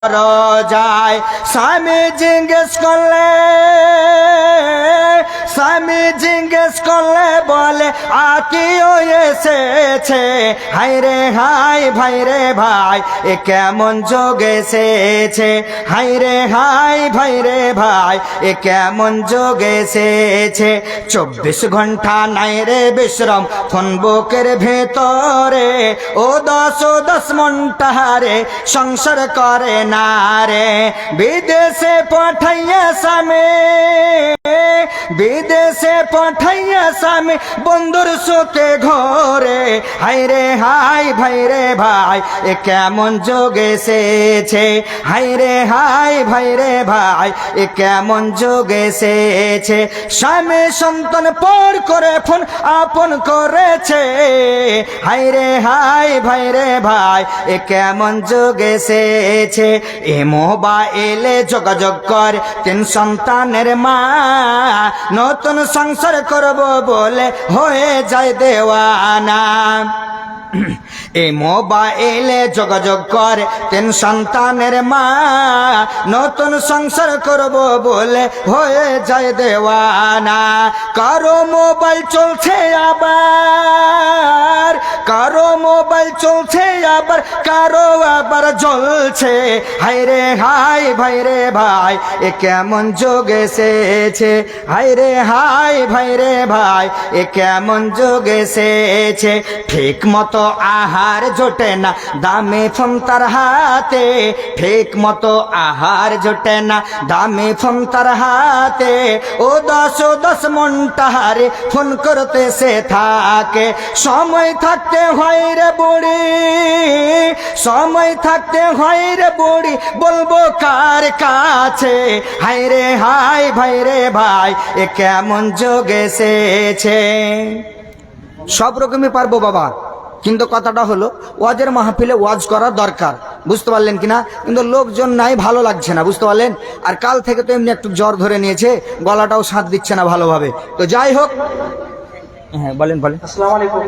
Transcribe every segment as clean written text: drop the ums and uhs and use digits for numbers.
যায়। স্বামী জিজ্ঞেস করলে বলে আত্মীয় এসেছে। হায় রে হায় ভাই রে ভাই এ কেমন যোগ এসেছে। হায় রে হায় ভাই রে ভাই এ কেমন যোগ এসেছে। 24 ঘন্টা নাই রে বিশ্রাম ফোন বুকের ভেতরে। ও 10 মনটা রে সংসার করে না রে। বিদেশে পাঠাইয়া স্বামী, বিদেশে পাঠাইয়া স্বামী বন্ধুর সুখে ঘরে। হায় রে হায় ভাই রে ভাই এ কেমন যোগ এসেছে। হায় রে হায় ভাই রে ভাই এ কেমন যোগ এসেছে। স্বামী সন্তান পর করে ফোন আপন করেছে। হায় রে হায় ভাই রে ভাই এ কেমন যোগ এসেছে। এ মোবাইলে যোগাযোগ কর 3 সন্তানের মা। নতুন সংসার করব বলে হয়ে যায় দেওয়ানা। এই মোবাইলে যোগাযোগ করে 3 সন্তানের মা। নতুন সংসার করব বলে হয়ে যায় দেওয়ানা। কারো মোবাইল চলছে আবার, কারো মোবাইল চলছে আবার, কারো আবার জ্বলছে। হায় রে হায় ভাই রে ভাই এ কেমন যোগ এসেছে। হায় রে হায় ভাই রে ভাই এ কেমন যোগ এসেছে। ঠিক মতো আহার জোটে না দামি ফোন তার হাতে। ঠিক মতো আহার জোটে না দামি ফোন তার হাতে। ও 10 মনটা রে ফোন করতে সে থাকে। সময় থাকতে হয় রে বুড়ি, সময় থাকতে হয় রে বুড়ি বলবো কার কাছে। হায় রে হায় ভাই রে ভাই এ কেমন যোগ এসেছে। সব রকমই পারবো বাবা, কিন্তু কথাটা হলো ওয়াজের মাহফিলে ওয়াজ করা দরকার, বুঝতে পারলেন কিনা? কিন্তু লোকজন নাই, ভালো লাগছে না, বুঝতে পারলেন? আর কাল থেকে তো এমনি একটু জ্বর ধরে নিয়েছে, গলাটাও সাথ দিচ্ছে না ভালোভাবে। তো যাই হোক, হ্যাঁ বলেন বলেন। আসসালামু আলাইকুম।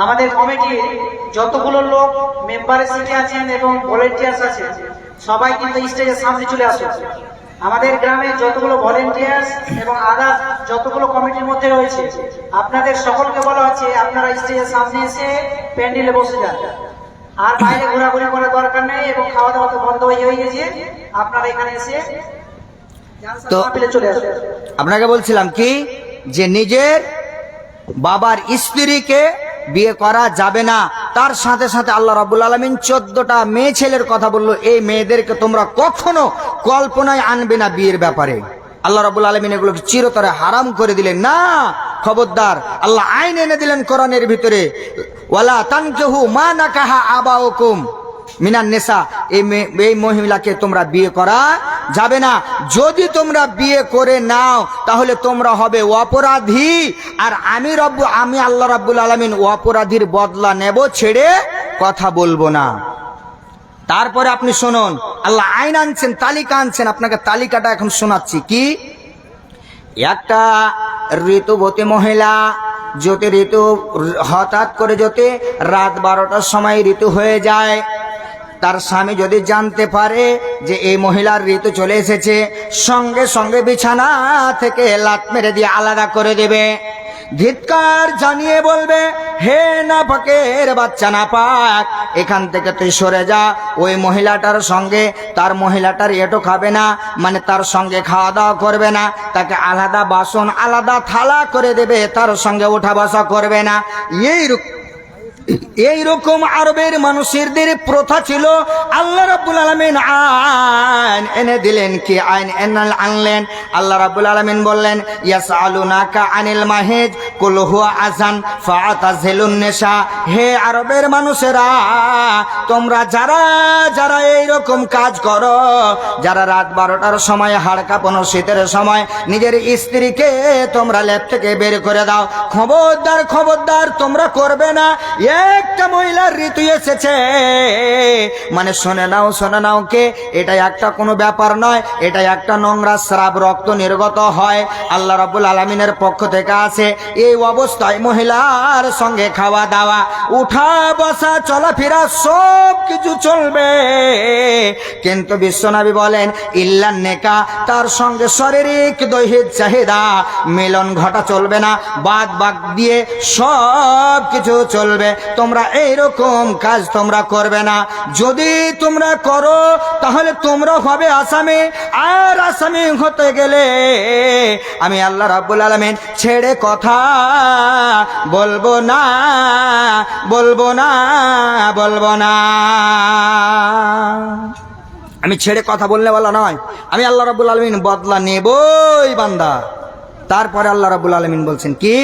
আমাদের কমিটির যতগুলো লোক মেম্বারের সিটে আছেন এবং ভলেন্টিয়ার্স আছে সবাই কিন্তু স্টেজের সামনে চলে আসুন। আমাদের গ্রামে যতগুলো ভলেন্টিয়ার্স এবং আদার্স যতগুলো কমিটির মধ্যে রয়েছে আপনাদের সকলকে বলা হচ্ছে আপনারা স্টেজের সামনে এসে প্যান্ডেলে বসে যান। আর বাইরে ঘোরাঘুরি করার দরকার নেই এবং খাওয়া দাওয়া তো বন্ধ হয়ে গেছে। আপনারা এখানে এসে তো চলে আসুন। আপনাকে বলছিলাম কি যে নিজের বাবার স্ত্রীকে বিয়ে করা যাবে না। তার সাথে সাথে আল্লাহ রাব্বুল আলামিন 14টা মেয়ে ছেলের কথা বললো। এই মেয়েদেরকে তোমরা কখনো কল্পনায় আনবে না বিয়ের ব্যাপারে। আল্লাহ রাব্বুল আলামিন এগুলোকে চিরতরে হারাম করে দিলেন। না, খবরদার, আল্লাহ আইন এনে দিলেন কোরআনের ভিতরে, ওয়ালা তানকিহু মা নাকাহা আবাউকুম মিনান নিসা। এই মহিলাকে তোমরা বিয়ে করা যাবে না। যদি তোমরা বিয়ে করে নাও তাহলে তোমরা হবে অপরাধী। আর আমি আল্লাহ রাব্বুল আলামিন অপরাধীর বদলা নেব, ছেড়ে কথা বলবো না। তারপরে আপনি শুনুন, আল্লাহ আইন আনছেন, তালিকা আনছেন, আপনাকে তালিকাটা এখন শোনাচ্ছি। কি? একটা ঋতুবতী মহিলা যদি ঋতু হঠাৎ করে যদি রাত 12টার সময় ঋতু হয়ে যায়, তার স্বামী যদি জানতে পারে যে এই মহিলার ঋতু চলে এসেছে, সঙ্গে সঙ্গে বিছানা থেকে লাত মেরে দিয়ে আলাদা করে দেবে। ধিক্কার জানিয়ে বলবে, হে নাপাকের বাচ্চা নাপাক, এখান থেকে তুই সরে যা। ওই মহিলাটার সঙ্গে তার মহিলাটার এটো খাবে না, মানে তার সঙ্গে খাওয়া দাওয়া করবে না, তাকে আলাদা বাসন আলাদা থালা করে দেবে, তার সঙ্গে ওঠা বসা করবে না। এইরকম আরবের মানুষদের প্রথা ছিল। আল্লাহ রাব্বুল আলামিন আইন এনে দিলেন। কি আইন আনলেন? আল্লাহ রাব্বুল আলামিন বললেন, ইয়াসআলুনাকা আনিল মাহিদ কুল হুয়া আযান ফাতাজিলুন নিসা। হে আরবের মানুষেরা, তোমরা যারা যারা এইরকম কাজ করো, যারা রাত 12টার সময় হাড় কাঁপানো শীতের সময় নিজের স্ত্রীকে তোমরা লেপ থেকে বের করে দাও, খবরদার খবরদার তোমরা করবে না। একটা মহিলার ঋতু এসেছে, মানে শুনে নাও কে, এটা একটা কোনো ব্যাপার নয়, এটা একটা নোংরা স্রাব রক্ত নির্গত হয়, আল্লাহ রাব্বুল আলামিনের পক্ষ থেকে আছে। এই অবস্থায় মহিলার সঙ্গে খাওয়া দাওয়া, উঠা বসা, চলাফেরা সব কিছু চলবে, কিন্তু বিশ্বনবী বলেন ইল্লান নেকা, তার সঙ্গে শারীরিক দৈহিক চাহিদা মিলন ঘটা চলবে না, বাদ দিয়ে সব কিছু চলবে। তোমরা এইরকম কাজ তোমরা করবে না। যদি তোমরা করো তাহলে তোমরা হবে আসামি, আর আসামি হতে গেলে আমি আল্লাহ রাব্বুল আলামিন ছেড়ে কথা বলবো না। আমি ছেড়ে কথা বললে বলা নয়, আমি আল্লাহ রাব্বুল আলামিন বদলা নেবই বান্দা। তারপরে আল্লাহ রাব্বুল আলামিন বলছেন কি,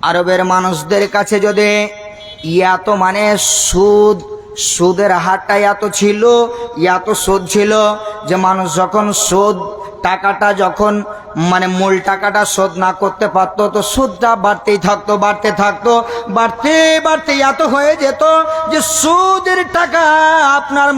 আরবের মানুষদের কাছে যদি এত মানে সুদের হারটা এত ছিল, এত সুদ ছিল যে মানুষ যখন সুদ টাকাটা যখন মানে মূল টাকাটা শোধ না করতে পারতো, তো সুদটা বাড়তে বাড়তে এত হয়ে যেত যে সুদের টাকা আপনার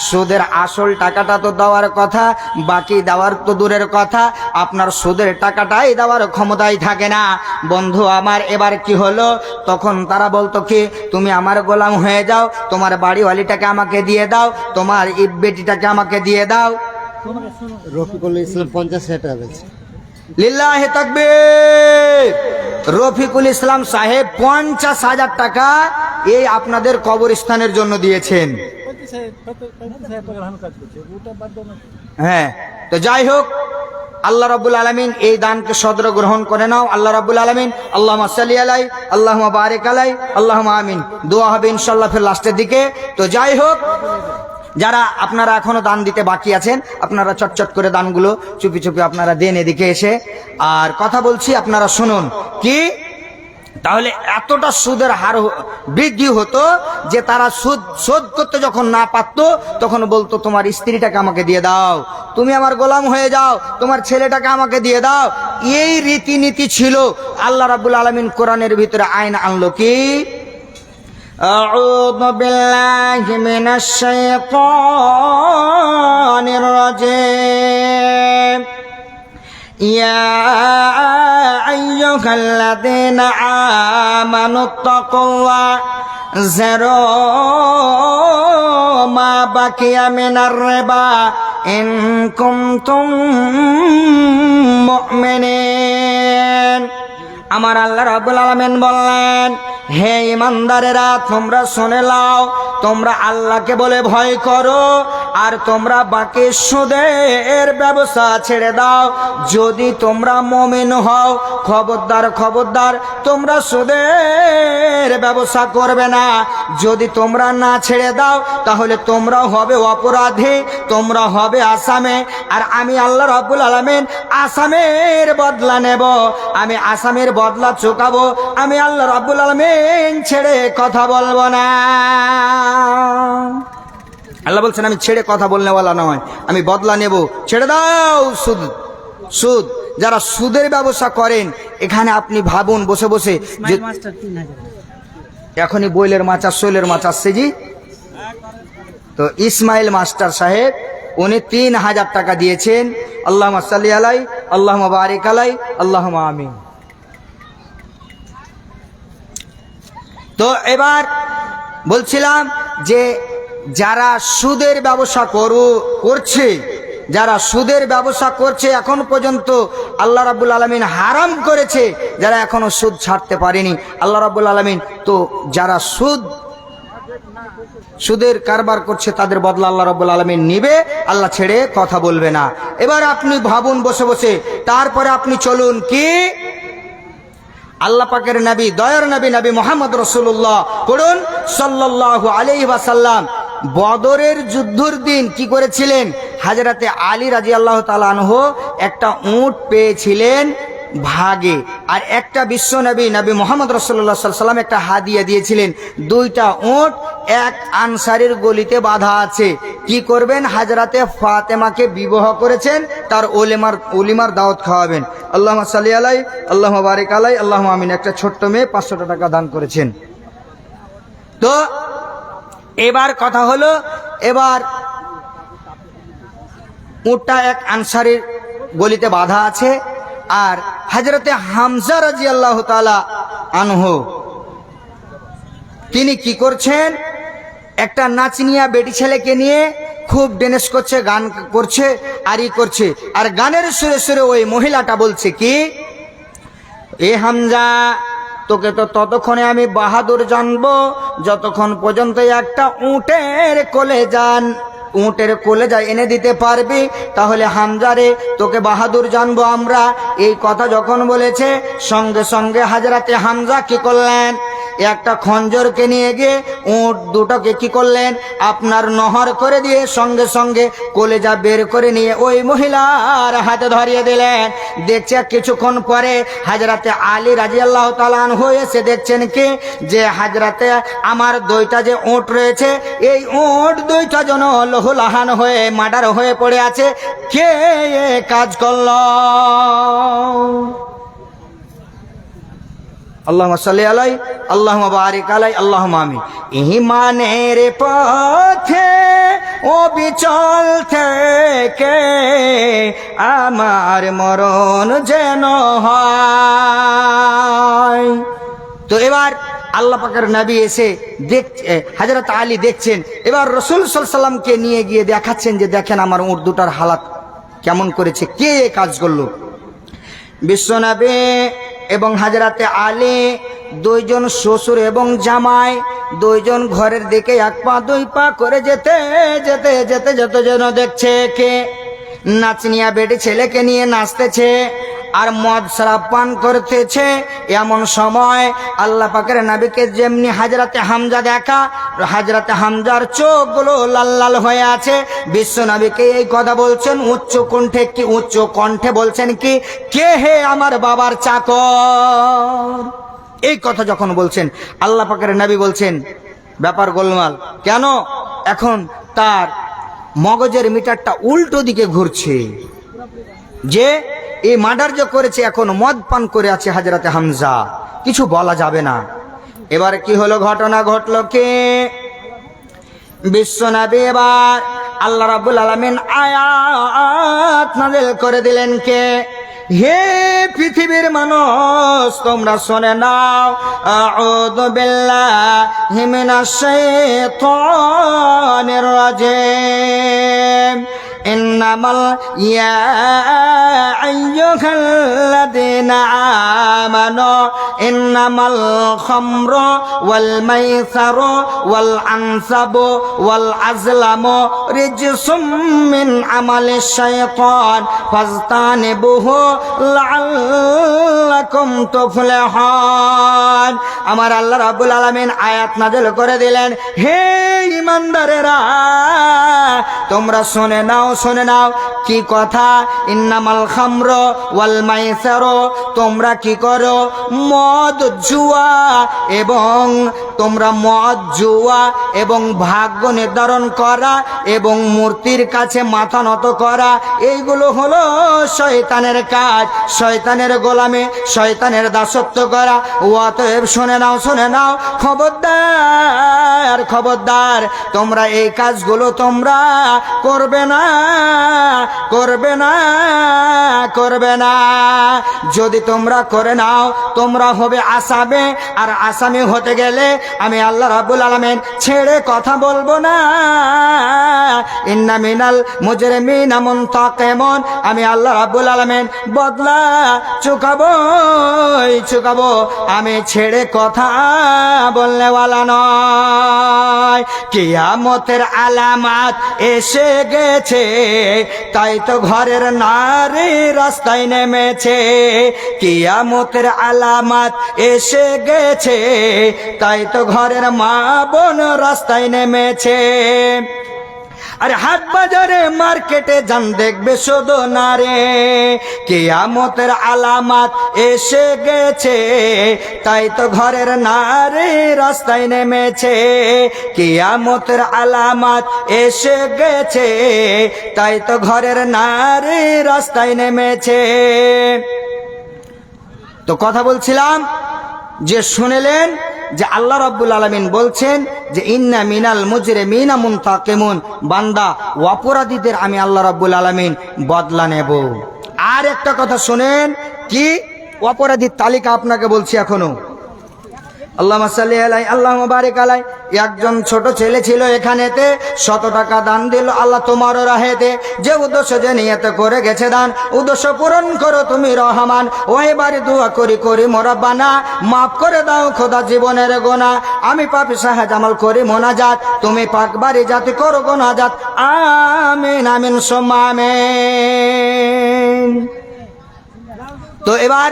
সুদের আসল টাকাটা তো দেওয়ার কথা, বাকি দেওয়ার তো দূরের কথা, আপনার সুদের টাকাটাই দেওয়ার ক্ষমতাই থাকে না। বন্ধু আমার, এবার কি হলো, তখন তারা বলতো কি, তুমি আমার গোলাম হয়ে যাও, তোমার বাড়িওয়ালিটাকে আমাকে দিয়ে দাও, তোমার বেটিটাকে আমাকে দিয়ে দাও। রফিকুল ইসলাম 50,000 টাকা পেয়েছে। লিল্লাহি তাকবীর। রফিকুল ইসলাম সাহেব 50,000 টাকা এই আপনাদের কবরস্থানের জন্য দিয়েছেন। হ্যাঁ, তো যাই হোক, আল্লাহ রাব্বুল আলামিন এই দানকে সদর গ্রহণ করে নাও। আল্লাহ রাব্বুল আলামিন আল্লাহুম্মা সাল্লি আলাই, আল্লাহুম্মা বারিক আলাই, আল্লাহুম্মা আমিন। দোয়া হবে ইনশাআল্লাহ ফের লাস্টের দিকে। তো যাই হোক, যারা আপনারা এখনো দান দিতে বাকি আছেন, আপনারা চটচট করে দানগুলো চুপি চুপি আপনারা দেন এদিকে এসে। আর কথা বলছি, আপনারা শুনুন কি, তাহলে এতটা সুদের হার বৃদ্ধি হতো যে তারা সুদ শোধ করতে যখন না পারতো তখন বলতো তোমার স্ত্রীটাকে আমাকে দিয়ে দাও, তুমি আমার গোলাম হয়ে যাও, তোমার ছেলেটাকে আমাকে দিয়ে দাও। এই রীতিনীতি ছিল। আল্লাহ রাব্বুল আলামিন কোরআনের ভিতরে আইন আনলো কি, أعوذ بالله من الشيطان الرجيم يا أيها الذين آمنوا اتقوا الله ذروا ما بقي من الربا إن كنتم مؤمنين। আমার আল্লাহ রাব্বুল আলামিন বললেন, হে ইমানদারেরা, তোমরা শুনে নাও, তোমরা আল্লাহকে বলে ভয় করো, আর তোমরা বাকি সুদের ব্যবসা ছেড়ে দাও। যদি তোমরা মুমিন হও, খবরদার তোমরা সুদের ব্যবসা করবে না। যদি তোমরা না ছেড়ে দাও তাহলে তোমরা হবে অপরাধী, তোমরা হবে আসামে। আর আমি আল্লাহ রাব্বুল আলামিন আসামের বদলা নেব, আমি আসামের বদলা চুকাবো। আমি আল্লাহ রাব্বুল আলামিন ছেড়ে কথা বলবো না। আল্লাহ বলছেন আমি ছেড়ে কথা বলনেওয়ালা নয়, আমি বদলা নেব। ছেড়ে দাও সুদ। যারা সুদের ব্যবসা করেন, এখানে আপনি ভাবুন বসে বসে যে এখনই বইলের মাছ আর শৈলের মাছ আসছে জি। তো ইসমাইল মাস্টার সাহেব উনি 3,000 টাকা দিয়েছেন। আল্লাহুম্মা সাল্লি আলাই, আল্লাহুম্মা বারিক আলাই, আল্লাহুম্মা আমিন। তো এবার বলছিলাম যে যারা সুদের ব্যবসা করছে, যারা সুদের ব্যবসা করছে, এখন পর্যন্ত আল্লাহ রাব্বুল আলামিন হারাম করেছে, যারা এখনো সুদ ছাড়তে পারেনি, আল্লাহ রাব্বুল আলামিন তো যারা সুদের কারবার করছে তাদের বদলা আল্লাহ রাব্বুল আলামিন নিবে, আল্লাহ ছেড়ে কথা বলবে না। এবার আপনি ভাবুন বসে বসে, তারপরে আপনি চলুন কি, আল্লাহ পাকের নবী, দয়ার নবী, নবী মুহাম্মদ রাসূলুল্লাহ পড়ুন সাল্লাল্লাহু আলাইহি ওয়াসাল্লাম বদরের যুদ্ধের দিন কি করেছিলেন। হযরতে আলী রাদিয়াল্লাহু তাআলা আনহু একটা উট পেয়েছিলেন, ভাগে। আর একটা বিশ্বনবী নবী মোহাম্মদ রাসূলুল্লাহ সাল্লাল্লাহু আলাইহি ওয়াসাল্লাম একটা হাদিয়া দিয়েছিলেন, 2টা উট এক আনসারীর গলিতে বাঁধা আছে। কি করবেন? হাজরাতে ফাতেমাকে বিবাহ করেছেন, তার ওলিমার দাওয়াত খাওয়াবেন। আল্লাহুম্মা সাল্লি আলাই, আল্লাহুম্মা বারিক আলাই, আল্লাহুম্মা আমিন। একটা ছোট্ট মেয়ে 500 টাকা দান করেছেন। তো এবার কথা হলো, এবার উটটা এক আনসারীর গলিতে বাঁধা আছে, আর হযরতে হামজা রাদিয়াল্লাহু তাআলা আনহু তিনি কি করছেন? একটা নাচনিয়া বেটি ছেলেকে নিয়ে খুব ড্যান্স করছে, গান করছে, আরই করছে। আর গানের সুরে সুরে ওই মহিলাটা বলছে কি, এ হামজা, তোকে তো ততক্ষণে আমি বাহাদুর জানবো যতক্ষণ পর্যন্ত একটা উটের কলেজা এনে দিতে পারবি, তাহলে হামজারে তোকে বাহাদুর জানবো আমরা। এই কথা যখন বলেছে, সঙ্গে সঙ্গে হাজরাতে হামজা কি করলেন? একটা খঞ্জরকে নিয়ে গিয়ে উট দুটোকে কি করলেন? আপনার নহর করে দিয়ে সঙ্গে সঙ্গে কলেজা বের করে নিয়ে ওই মহিলার হাতে ধরিয়ে দিলেন। দেখছে কিছুক্ষণ পরে হাজরাতে আলী রাদিয়াল্লাহু তাআলা আনহু এসে দেখছেন কি, যে হাজরাতে আমার 2টা যে উট রয়েছে, এই উট 2টা যেন লহুলাহান হয়ে মার্ডার হয়ে পড়ে আছে। কে এ কাজ করলো? আল্লাহুম্মা সাল্লি আলাই, আল্লাহুম্মা বারিক আলাই, আল্লাহুম্মা আমিন। ঈমানের পথে ও বিচল থেকে আমার মরণ যেন হয়। তো এবার আল্লাহ পাকের নবী এসে হযরত আলী দেখছেন, এবার রাসূল সাল্লাল্লাহু আলাইহি ওয়াসাল্লামকে নিয়ে গিয়ে দেখাচ্ছেন যে দেখেন আমার উট দুটার হালাত কেমন করেছে, কে এই কাজ করলো? বিশ্বনবী এবং হাজরাতে আলী, 2জন শ্বশুর এবং জামাই, 2জন ঘরের দিকে 1 পা 2 পা করে যেতে যেতে যেতে যেতে যেন দেখছে কে নাচনিয়া বেটি ছেলেকে নিয়ে নাচতেছে আর মদ শরাব পান করতেছে। এমন সময় আল্লাহ পাকের নবীকে যেমনি হাজরাতে হামজা দেখা, হাজরাতে হামজার চোখগুলো লাল লাল হয়ে আছে। বিশ্ব নবীকে এই কথা বলছেন উচ্চ কণ্ঠে বলছেন কি, কে হে আমার বাবার চাকর? এই কথা যখন বলছেন, আল্লাহ পাকের নবী বলছেন ব্যাপার গোলমাল। কেন? এখন তার মগজের মিটারটা উল্টো দিকে ঘুরছে, যে এই মার্ডার যে করেছে এখন মদ পান করে আছে হাজরাতে হামজা, কিছু বলা যাবে না। এবার কি হলো? ঘটনা ঘটলো কি, বিশ্বনবী এবার আল্লাহ রাব্বুল আলামিন আয়াত নাযিল করে দিলেন কে, হে পৃথিবীর মানুষ তোমরা শুনে নাও, আউযু বিল্লাহি মিনাশ শাইতানির রাজিম। ইন্নামাল ইয়া আইয়ুহাল্লাযীনা আমানু ইন্নামাল খামরু ওয়াল মাইসারু ওয়াল আনসাবু ওয়াল আজলামু রিজসুম মিন আমালিশ শাইতান ফাজতানিবুহু লাআল্লাকুম তুফলিহুন। আমার আল্লাহ রাব্বুল আলামিন আয়াত নাযিল করে দিলেন, হে ঈমানদারেরা তোমরা শুনে নাও কি কথা, ইন্নামাল খামরু ওয়াল মাইসারু, তোমরা কি করো? মদ জুয়া এবং ভাগ্য নির্ধারণ করা এবং মূর্তির কাছে মাথা নত করা, এইগুলো হলো শয়তানের কাজ, শয়তানের গোলামি, শয়তানের দাসত্ব করা। অতএব শুনে নাও, খবরদার তোমরা এই কাজগুলো তোমরা করবে না। যদি তোমরা করে নাও তোমরা হবে আসামে, আর আসামি হতে গেলে আমি আল্লাহ রাব্বুল আলামিন ছেড়ে কথা বলবো না। ইন্না মিনাল মুজরিমিনা মুনতাকিমুন, আমি আল্লাহ রাব্বুল আলামিন বদলা চুকাবো, আমি ছেড়ে কথা বলনে ওয়ালা নয়। কিয়ামতের আলামত এসে গেছে, তাই তো ঘরের নারী রাস্তায় নেমেছে। কিয়ামতের আলামত এসে গেছে, তাই তো ঘরের মা বোন রাস্তায় নেমেছে। আরে হাট বাজারে মার্কেটে যান দেখবে শুধু নারে, কিয়ামতের আলামাত এসে গেছে, তাই তো ঘরের নারী রাস্তায় নেমেছে। কিয়ামতের আলামাত এসে গেছে, তাই তো ঘরের নারী রাস্তায় নেমেছে। তো কথা বলছিলাম যে শুনলেন যে আল্লাহ রাব্বুল আলামিন বলছেন যে ইন্না মিনাল মুজরিমিনা মুনতাকিমুন, বান্দা অপরাধীদের আমি আল্লাহ রাব্বুল আলামিন বদলা নেব। আর একটা কথা শুনেন, কি অপরাধীর তালিকা আপনাকে বলছি এখনো। আল্লাহুম্মা সাল্লি আলাই আল্লাহুম্মা বারিক আলাই। একজন ছোট ছেলে ছিল এখানেতে, 100 টাকা দান দিল আল্লাহ তোমার রাহেতে। যে উদ্দেশ্য যে নিয়ত করে গেছে দান, উদ্দেশ্য পূরণ করো তুমি রহমান। ওই বাড়ি দোয়া করি করি মোরাব্বানা, মাফ করে দাও খোদা জীবনের গুনাহ। আমি পাপী সাহেব জামাল করি মোনাজাত, তুমি পাক বাড়ি জাতি করো গুনাজাত। আমিন আমিন সুম্মা আমিন। তো এবার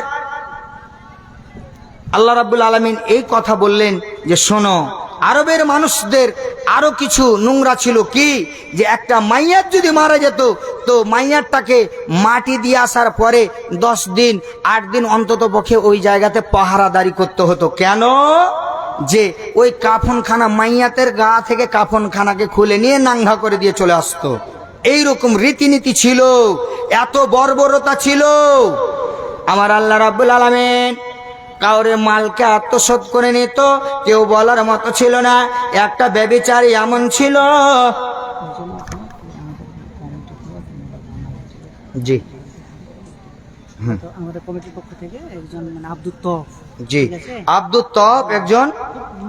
আল্লাহ রাব্বুল আলামিন এই কথা বললেন যে শোনো, আরবের মানুষদের আরো কিছু নোংরা ছিল, কি যে একটা মাইয়াত যদি মারা যেত তো মাইয়াতটাকে মাটি দিয়ে আসার পরে 10 দিন 8 দিন অন্তত পক্ষে ওই জায়গাতে পাহারাদারি করতে হতো। কেন? যে ওই কাফনখানা, মাইয়াতের গা থেকে কাফনখানাকে খুলে নিয়ে নাঙ্গা করে দিয়ে চলে আসতো। এইরকম রীতিনীতি ছিল, এত বর্বরতা ছিল। আমার আল্লাহ রাব্বুল আলামিন কাউরে মালকে আত্মসাৎ করে নিত, কেউ বলার মতো ছিল না। একটা ব্যভিচারী এমন ছিল, জি তো আমাদের কমিটির পক্ষ থেকে একজন মানে আব্দুল তফ, জি ঠিক আছে? আব্দুল তফ একজন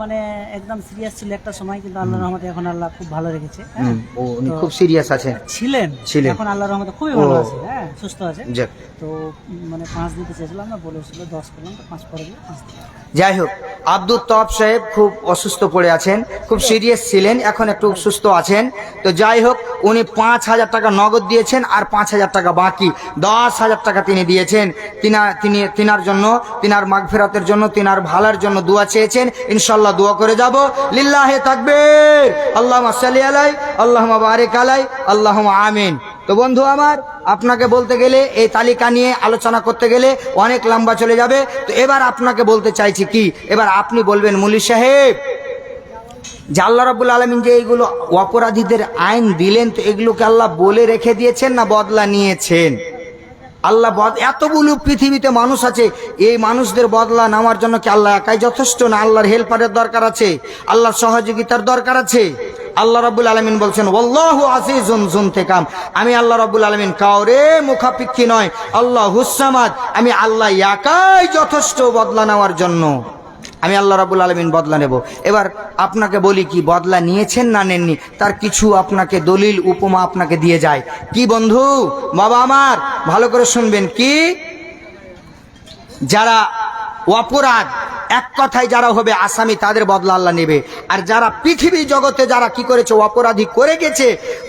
মানে একদম সিরিয়াস ছিল একটা সময়, কিন্তু আল্লাহর রহমতে এখন আল্লাহ খুব ভালো রেখেছে। হ্যাঁ, উনি খুব সিরিয়াস আছেন, ছিলেন, ছিলেন। এখন আল্লাহর রহমতে খুবই ভালো আছে, হ্যাঁ সুস্থ আছে। যাক। তো মানে 5 দিতে চেয়েছিলাম না, বলেছিল 10 করলাম, তো 5 পরে দিয়ে 5 দিলাম। যাই হোক, আব্দুল তফ সাহেব খুব অসুস্থ পড়ে আছেন, খুব সিরিয়াস ছিলেন, এখন একটু সুস্থ আছেন। তো যাই হোক, উনি 5000 টাকা নগদ দিয়েছেন, আর 5000 টাকা বাকি 10,000 টাকা তিনি দিয়েছেন। তিনার জন্য, তিনার মাগফিরাতের জন্য, তিনার ভালার জন্য দোয়া চেয়েছেন। ইনশাআল্লাহ দোয়া করে যাব। লিল্লাহে তাকবীর, আল্লাহুম্মা সাল্লি আলাই আল্লাহুম্মা বারিক আলাই আল্লাহুম্মা আমিন। তো বন্ধু আমার, আপনাকে বলতে গেলে, এই তালিকা নিয়ে আলোচনা করতে গেলে অনেক লম্বা চলে যাবে। তো এবার আপনাকে বলতে চাইছি কি, এবার আপনি বলবেন মুলি সাহেব যে আল্লাহ রাব্বুল আলামিন যে এইগুলো অপরাধীদের আইন দিলেন, তো এগুলোকে আল্লাহ বলে রেখে দিয়েছেন না বদলা নিয়েছেন? আল্লাহ এতগুলো পৃথিবীতে মানুষ আছে, এই মানুষদের বদলা নেওয়ার জন্য কি আল্লাহ একাই যথেষ্ট না? আল্লাহর হেল্পারের দরকার আছে, আল্লাহর সহযোগিতার দরকার আছে। আল্লাহ রাব্বুল আলামিন বলছেন ওয়াল্লাহু আজিজুন যুনতিকাম, আমি আল্লাহ রাব্বুল আলামিন কাউরে মুখাপেক্ষী নয়। আল্লাহুস সামাদ, আমি আল্লাহ একাই যথেষ্ট বদলা নেওয়ার জন্য। আমি আল্লাহ রাব্বুল আলামিন বদলা নেব। এবার আপনাকে বলি, কি বদলা নিয়েছেন না নেননি, তার কিছু আপনাকে দলিল উপমা আপনাকে দিয়ে যায়। কি বন্ধু বাবা আমার, ভালো করে শুনবেন, কি যারা অপরাধ, এক কথায় যারা হবে আসামি, তাদের বদলা আল্লাহ নেবে। আর যারা পৃথিবী জগতে যারা কি করেছে, অপরাধী করে গেছে,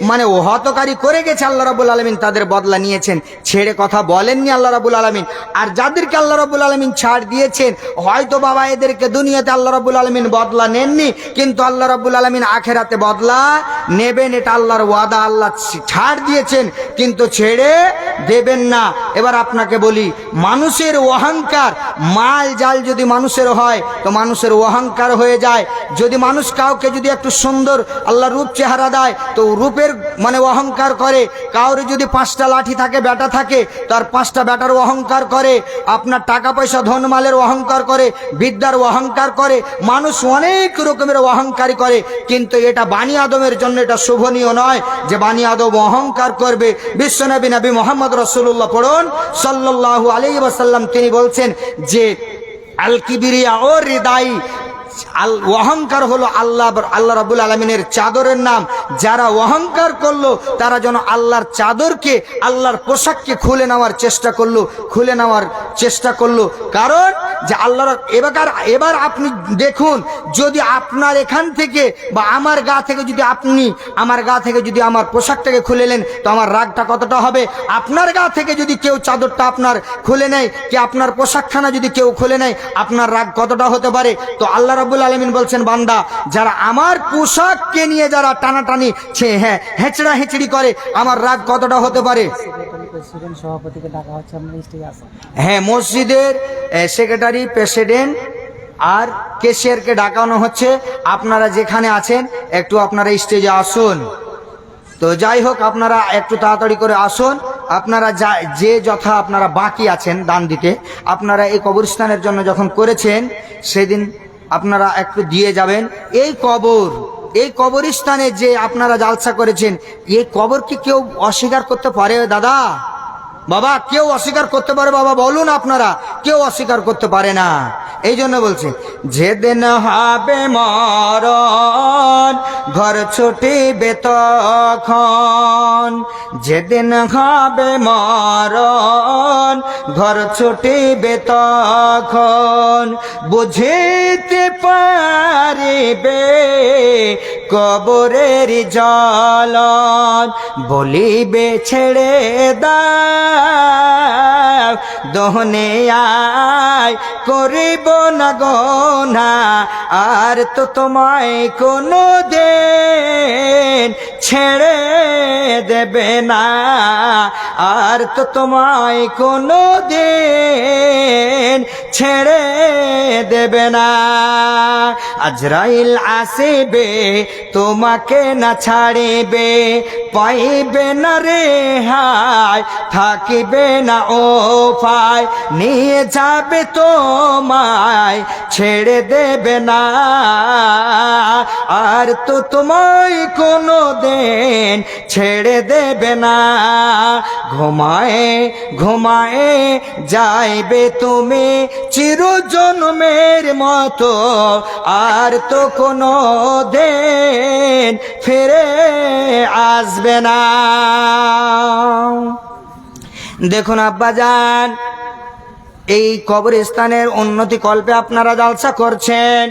মানে হতকারী করে গেছে, আল্লাহ রাব্বুল আলামিন তাদের বদলা নিয়েছেন, ছেড়ে কথা বলেননি আল্লাহ রাব্বুল আলামিন। আর যাদেরকে আল্লাহ রাব্বুল আলামিন ছাড় দিয়েছেন, হয়তো বাবা এদেরকে দুনিয়াতে আল্লাহ রাব্বুল আলামিন বদলা নেননি, কিন্তু আল্লাহ রাব্বুল আলামিন আখেরাতে বদলা নেবেন, এটা আল্লাহর ওয়াদা। আল্লাহ ছাড় দিয়েছেন কিন্তু ছেড়ে দেবেন না। এবার আপনাকে বলি, মানুষের অহংকার, মাল জাল যদি মানুষের হয় তো মানুষের অহংকার হয়ে যায়। যদি মানুষ কাউকে যদি একটু সুন্দর আল্লাহ রূপ চেহারা দেয় তো রূপের মানে অহংকার করে। কাউরে যদি 5টা লাঠি থাকে, বেটা থাকে, তার 5টা বেটার অহংকার করে। আপনার টাকা পয়সা ধন মালের অহংকার করে, বিদ্যার অহংকার করে। মানুষ অনেক রকমের অহংকারী করে, কিন্তু এটা বানি আদমের জন্য এটা শোভনীয় নয় যে বানি আদম অহংকার করবে। বিশ্বনবী নবী মুহাম্মদ রাসূলুল্লাহ পড়ুন সাল্লাল্লাহু আলাইহি ওয়াসাল্লাম, তিনি বলছেন যে আল কিবরিয়া ও হৃদাই, অহংকার হলো আল্লাহ রাব্বুল আলামিনের চাদরের নাম। যারা অহংকার করলো তারা যেন আল্লাহর চাদরকে, আল্লাহর পোশাককে খুলে নেওয়ার চেষ্টা করলো। কারণ যে আল্লাহর এবার আপনি দেখুন, যদি আপনার এখান থেকে বা আমার গা থেকে যদি আমার পোশাকটাকে খুলে নেন তো আমার রাগটা কতটা হবে। আপনার গা থেকে যদি কেউ চাদরটা আপনার খুলে নেয়, কি আপনার পোশাকখানা যদি কেউ খুলে নেয়, আপনার রাগ কতটা হতে পারে। তো আল্লাহ রাব্বুল আলামিন বলছেন, বান্দা যারা আমার পোশাককে নিয়ে যারা টানাটানি হেঁচড়া হেঁচড়ি করে, আমার রাগ কতটা হতে পারে। সভাপতিকে ডাকা হচ্ছে, আপনার স্টেজে আছে। হ্যাঁ, মসজিদের সেক্রেটারি, প্রেসিডেন্ট আর কেশিয়ারকে ডাকানো হচ্ছে। আপনারা যেখানে আছেন একটু আপনারা স্টেজে আসুন। তো যাই হোক, আপনারা একটু তাড়াতাড়ি করে আসুন। আপনারা যে যথা আপনারা বাকি আছেন দান দিতে, আপনারা এই কবরস্থানের জন্য যখন করেছেন সেদিন আপনারা একটু দিয়ে যাবেন। এই কবরস্থানে যে আপনারা জালসা করেছেন, এই কবর কি কেউ অস্বীকার করতে পারে দাদা? বাবা, কেউ অস্বীকার করতে পারে? বাবা বলুন, আপনারা কেউ অস্বীকার করতে পারে না। এই জন্য বলছে, যেদিন হবে মরণ ঘর ছুটিবে তখন, যেদিন হবে মরণ ঘর ছুটিবে তখন, বুঝিতে পারিবে কবরের জ্বালন, বলিবে ছেড়ে দাও দহনে আয়, করিব না গোনা আর তো তোমায় কোনো দিন ছেড়ে দেবে না, আর তো তোমায় কোনো দিন ছেড়ে দেবে না। আজরাইল আসিবে তোমাকে না ছাড়িবে, পাইবে না রেহাই, থাকিবে না উপায়, নিয়ে যাবে তোমায় ছেড়ে দেবে না, আর তো তোমায় কোনো দিন ছেড়ে দেবে না। ঘুমায়ে ঘুমায়ে যাইবে তুমি চিরজন্মের মতো, আর তো কোনো দিন ফিরে আসবে না। দেখুন আব্বাজান, এই কবরস্থানের উন্নতি কল্পে আপনারা জালসা করছেন।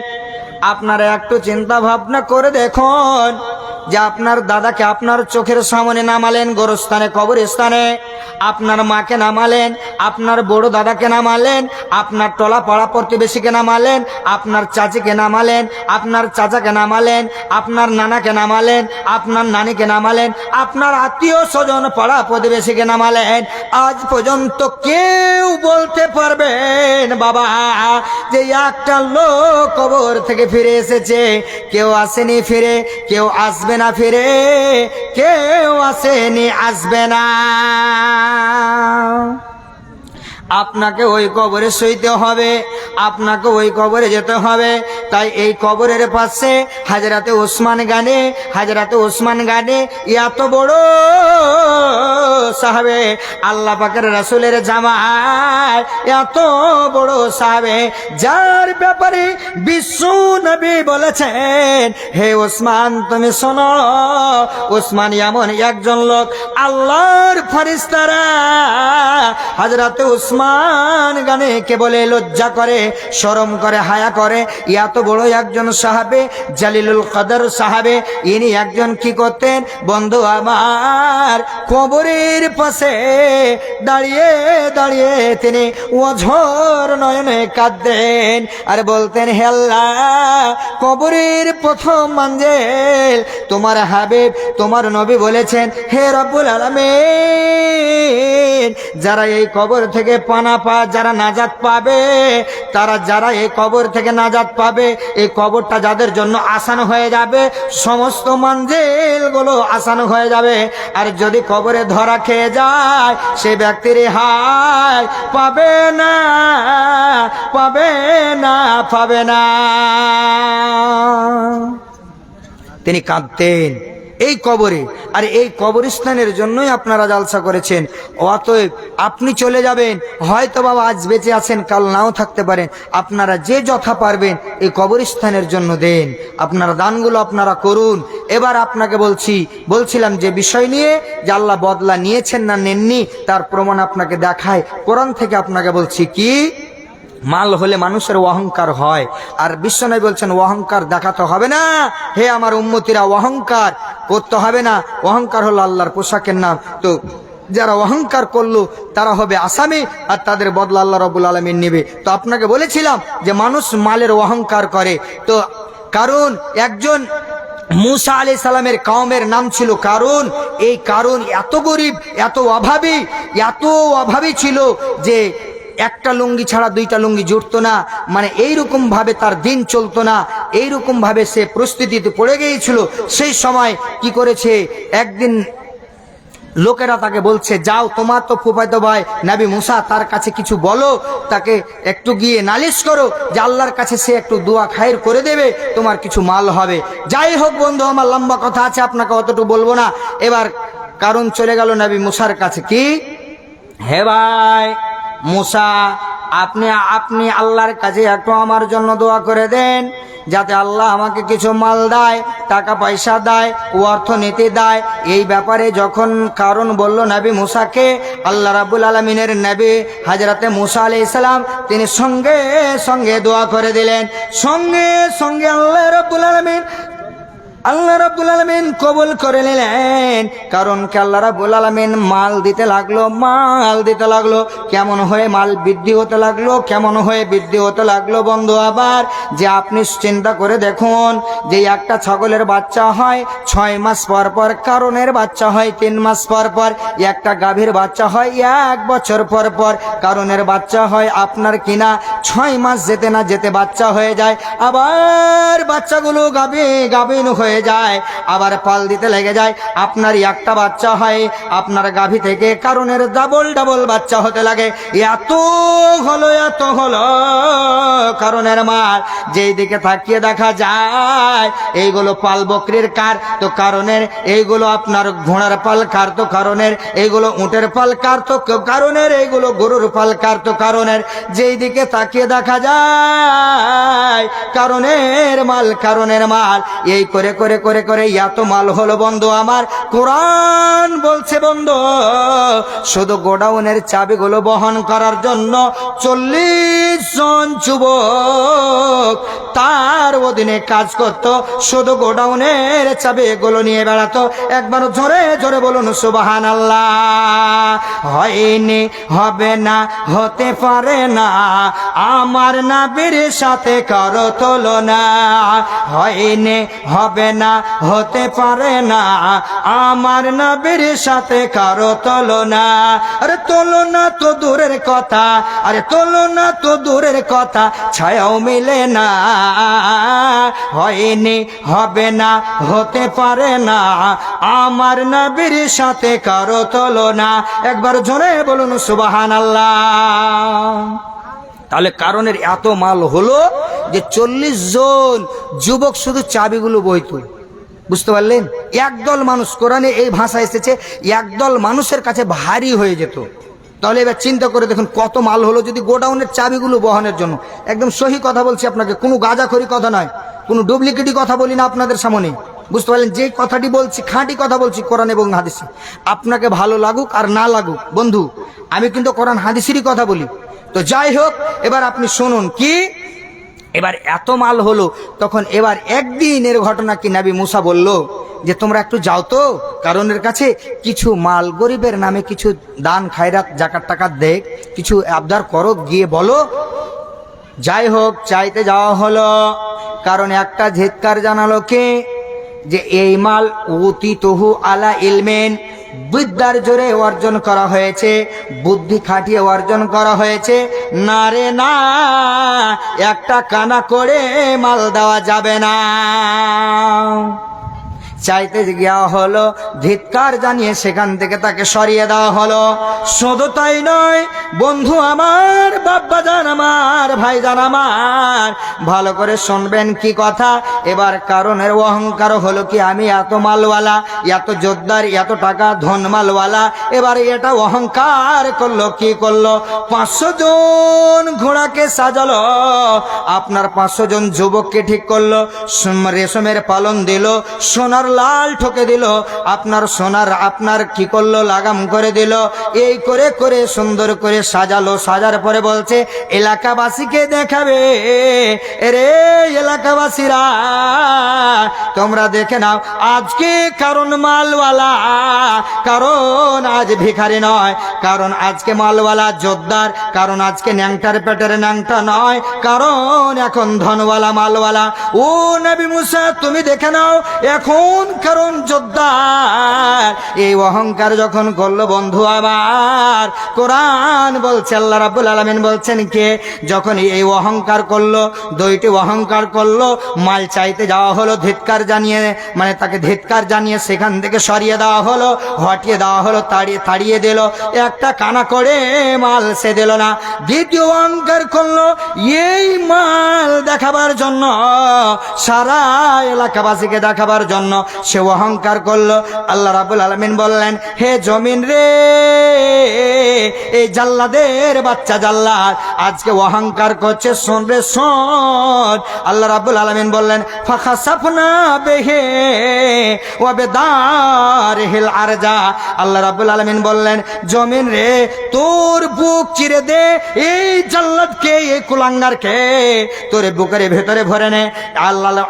আপনারা একটু চিন্তা ভাবনা করে দেখুন যে আপনার দাদাকে আপনার চোখের সামনে নামালেন গোরস্থানে, কবরস্থানে, আপনার মাকে নামালেন, আপনার বড় দাদাকে নামালেন, আপনার টলা পাড়া প্রতিবেশীকে নামালেন, আপনার চাচিকে নামালেন, আপনার চাচাকে নামালেন, আপনার নানাকে নামালেন, আপনার নানিকে নামালেন, আপনার আত্মীয় স্বজন পাড়া প্রতিবেশীকে নামালেন। আজ পর্যন্ত কেউ বলতে পারবেন বাবা যে একটা লোক কবর থেকে ফিরে এসেছে? কেউ আসেনি ফিরে, কেউ আসবে না ফিরে, কেউ আসেনি আসবে না। আপনাকে ওই কবরে শুইতে হবে, আপনাকে ওই কবরে যেতে হবে। তাই এই কবরের পাশে হাজরাতে ওসমান গানে এত বড় সাহাবে, আল্লাহ পাকের রাসূলের জামাই, এত বড় সাহাবে, যার ব্যাপারে বিশ্ব নবী বলেছেন, হে ওসমান তুমি শোনো, ওসমান এমন একজন লোক, আল্লাহর ফেরেশতারা হযরতে ওসমান গানে কে বলে লজ্জা করে, শরম করে, হায়া করে। এত বড় একজন সাহাবে, জালিলুল কদর সাহাবে, ইনি একজন কি করতেন বন্ধু আমার, কবরের পাশে দাঁড়িয়ে দাঁড়িয়ে তিনি অঝর নয়নে কাঁদতেন আর বলতেন, হে আল্লাহ, কবরের প্রথম মঞ্জিল তোমার হাবিব, তোমার নবী বলেছেন, হে রব্বুল আলামিন, যারা এই কবর থেকে পানা যারা নাজাত পাবে, যারা এই কবর থেকে নাজাত পাবে, এই কবরটা যাদের জন্য আসান হয়ে যাবে, সমস্ত মঞ্জিল গুলো আসান হয়ে যাবে। আর যদি কবরে ধরা খেয়ে যায়, সে ব্যক্তি রেহাই পাবে না, পাবে না, পাবে না। তিনি কাঁদতেন এই কবরে, আর এই কবরস্থানের জন্যই আপনারা জালসা করেছেন। অতএব আপনি চলে যাবেন, হয়তো বাবা আজ বেঁচে আছেন, কাল নাও থাকতে পারেন, আপনারা যে যথা পারবেন এই কবরস্থানের জন্য দেন, আপনারা দানগুলো আপনারা করুন। এবার আপনাকে বলছিলাম যে বিষয় নিয়ে, যে আল্লাহ বদলা নিয়েছেন না নেননি তার প্রমাণ আপনাকে দেখায়। কোরআন থেকে আপনাকে বলছি কি, মাল হলে মানুষের অহংকার হয়। আর বিশ্বনবী বলছেন অহংকার দেখাতে হবে না, হে আমার উম্মতিরা, অহংকার করতে হবে না। অহংকার হলো আল্লাহর পোশাকের নাম। তো যারা অহংকার করলো তারা হবে আসামি, আর তাদের বদলা আল্লাহ রাব্বুল আলামিন নেবে। তো আপনাকে বলেছিলাম যে মানুষ মালের অহংকার করে। তো কারণ একজন মূসা আলাইহিস সালামের কওমের নাম ছিল কারুন। এই কারুন এত গরিব, এত অভাবী ছিল যে একটা লুঙ্গি ছাড়া দুইটা লুঙ্গি জুটতো না, মানে এইরকম ভাবে তার দিন চলতো না, এইরকম ভাবে সে পরিস্থিতিতে পড়ে গিয়েছিল। সেই সময় কি করেছে, একদিন লোকেরা তাকে বলছে, যাও তোমার তো ফুফাতো ভাই নবী মুসা, তার কাছে কিছু বলো, তাকে একটু গিয়ে নালিশ করো যে আল্লাহর কাছে সে একটু দোয়া খায়ের করে দেবে, তোমার কিছু মাল হবে। যাই হোক বন্ধু, আমার লম্বা কথা আছে, আপনাকে অতটুকু বলবো না। এবার কারণ চলে গেল নবী মুসার কাছে, কি হে ভাই মুসা, আপনি আল্লাহর কাছে একটু আমার জন্য দোয়া করে দেন, যাতে আল্লাহ আমাকে কিছু মাল দেয়, টাকা পয়সা দেয়, অর্থনীতি দেয়। এই ব্যাপারে যখন কারণ বলল নবী মুসাকে, আল্লাহ রাব্বুল আলামিনের নবী হযরতে মুসা আলাইহিস সালাম তিনি সঙ্গে সঙ্গে দোয়া করে দিলেন। সঙ্গে সঙ্গে আল্লাহ রাব্বুল আলামিন কবুল করে নিলেন। কারণ কে আল্লাহ রাব্বুল আলামিন মাল দিতে লাগলো। কেমন হয়ে মাল বৃদ্ধি হতে লাগলো, বন্ধু আবার যে আপনি চিন্তা করে দেখুন, যে একটা ছাগলের বাচ্চা হয় 6 মাস পর পর, কারণের বাচ্চা হয় 3 মাস পর পর, একটা গাভীর বাচ্চা হয় 1 বছর পর পর, কারণের বাচ্চা হয় আপনার কিনা 6 মাস যেতে না যেতে বাচ্চা হয়ে যায়, আবার বাচ্চাগুলো গাভীন হয়ে যায়, আবার পাল দিতে লেগে যায়। আপনার একটা বাচ্চা হয়, আপনার গাভী থেকে কারণের ডাবল বাচ্চা হতে লাগে। এত হলো কারণের মাল, যেই দিকে তাকিয়ে দেখা যায় এইগুলো পাল বকরির কার, তো কারণের এইগুলো আপনার ঘোড়ার পাল কার, তো কারণের এইগুলো উটের পাল কার, তো কারণের এইগুলো গরুর পাল কার, তো কারণের যেই দিকে তাকিয়ে দেখা যায় কারণের মাল। এই করে এত মাল হলো বন্ধু আমার। কোরআন বলছে বন্ধু, শুধু গোডাউনের চাবিগুলো বহন করার জন্য 40 জন যুবক তার অধীনে কাজ করত, শুধু গোডাউনের চাবিগুলো নিয়ে বেড়াতো। একবার জোরে বলুন সুবহানাল্লাহ। হয়নি, হবে না, হতে পারে না, আমার নবীর সাথে কারো তুলনা। হয়নি, হবে না, হতে পারে না, আমার নবীর সাথে কারো তুলনা। আরে তুলনা তো দূরের কথা, ছায়াও মিলে না। হয়নি, হবে না, হতে পারে না, আমার নবীর সাথে কারো তুলনা। একবার জোরে বলুন সুবহানাল্লাহ। তাহলে কারণের এত মাল হলো যে 40 জন যুবক শুধু চাবিগুলো বইতো। বুঝতে পারলেন? একদল মানুষ, কোরআনে এই ভাষা এসেছে, একদল মানুষের কাছে ভারী হয়ে যেত। তাহলে এবার চিন্তা করে দেখুন কত মাল হলো যদি গোডাউনের চাবিগুলো বহনের জন্য। একদম সহি কথা বলছি আপনাকে, কোনো গাঁজাখড়ি কথা নয়, কোনো ডুপ্লিকেটি কথা বলি না আপনাদের সামনে। বুঝতে পারলেন? যে কথাটি বলছি খাঁটি কথা বলছি কোরআন এবং হাদিসে। আপনাকে ভালো লাগুক আর না লাগুক বন্ধু, আমি কিন্তু কোরআন হাদিসেরই কথা বলি। তো যাই হোক, এবার আপনি শুনুন কি, এবার এত মাল হলো, তখন এবার একদিনের ঘটনা কি নবী মুসা বলল যে তোমরা একটু যাও তো কারণের কাছে, কিছু মাল গরিবের নামে কিছু দান খায়রাত জাকাত টাকাত দেখ, কিছু আবদার করো, গিয়ে বলো। যাই হোক, চাইতে যাওয়া হলো। কারণ একটা ধিক্কার জানালো কে, যে এই মাল উতিতহু আলা ইলমেন, বিদ্যার জোরে অর্জন করা হয়েছে, বুদ্ধি খাটিয়ে অর্জন করা হয়েছে। না রে না, একটা কানা করে মাল দেওয়া যাবে না। চাইতে গিয়া হলো, ধিক্কার জানিয়ে সেখান থেকে তাকে সরিয়ে দেওয়া হলো। শুধু তাই নয় বন্ধু আমার, বাবা জান আমার, ভাই জান আমার, ভালো করে শুনবেন কি কথা। এবার কারণের অহংকার হলো কি, আমি এত মালওয়ালা, এত জোরদার, এত টাকা ধন মালওয়ালা। এবার এটা অহংকার করলো, কি করলো, 500 জন ঘোড়াকে সাজালো, আপনার 500 জন যুবককে ঠিক করলো, রেশমের পালন দিল, সোনার লাল ঠকে দিল, আপনার সোনার আপনার কি করলো লাগাম করে দিল, এই করে করে সুন্দর করে সাজালো। সাজার পরে বলছে এলাকাবাসীকে দেখাবে, রে এলাকাবাসীরা তোমরা দেখে নাও, আজকে কারণ মালওয়ালা, কারণ আজ ভিখারি নয়, কারণ আজকে মালওয়ালা জোরদার, কারণ আজকে ন্যাংটার পেটের ন্যাংটা নয়, কারণ এখন ধনওয়ালা মালওয়ালা। ও নবী মুসা তুমি দেখে নাও এখন কারণ জোরদার। এই অহংকার যখন করলো বন্ধু আবার কোরআন বলছে, আল্লাহ রাব্বুল আলামিন বলছেন কে যখন এই অহংকার করলো, দুইটি অহংকার করলো, মাল চাইতে যাওয়া হলো, ধিক্কার জানিয়ে মানে তাকে ধিক্কার জানিয়ে সেখান থেকে সরিয়ে দেওয়া হলো, হটিয়ে দেওয়া হলো, তাড়িয়ে দিল, একটা কানা করে মাল সে দিল না। দ্বিতীয় অহংকার করলো এই মাল দেখাবার জন্য, সারা এলাকাবাসীকে দেখাবার জন্য সে অহংকার করলো। আল্লাহ রাব্বুল আলামিন বললেন হে জমিন রে, এই জাল্লাদের বাচ্চা জাল্লাদ আজকে অহংকার করছে, শোন রে শোন। আল্লাহ রাব্বুল আলামিন বললেন ফাখাসাফনা বিহি ওয়া বিদারিহিল আরজা। আল্লাহ রাব্বুল আলামিন বললেন জমিন রে তোর বুক চিরে দে, এই জাল্লাদকে এই কুলাঙ্গারকে তোর বুকের ভেতরে ভরে নে।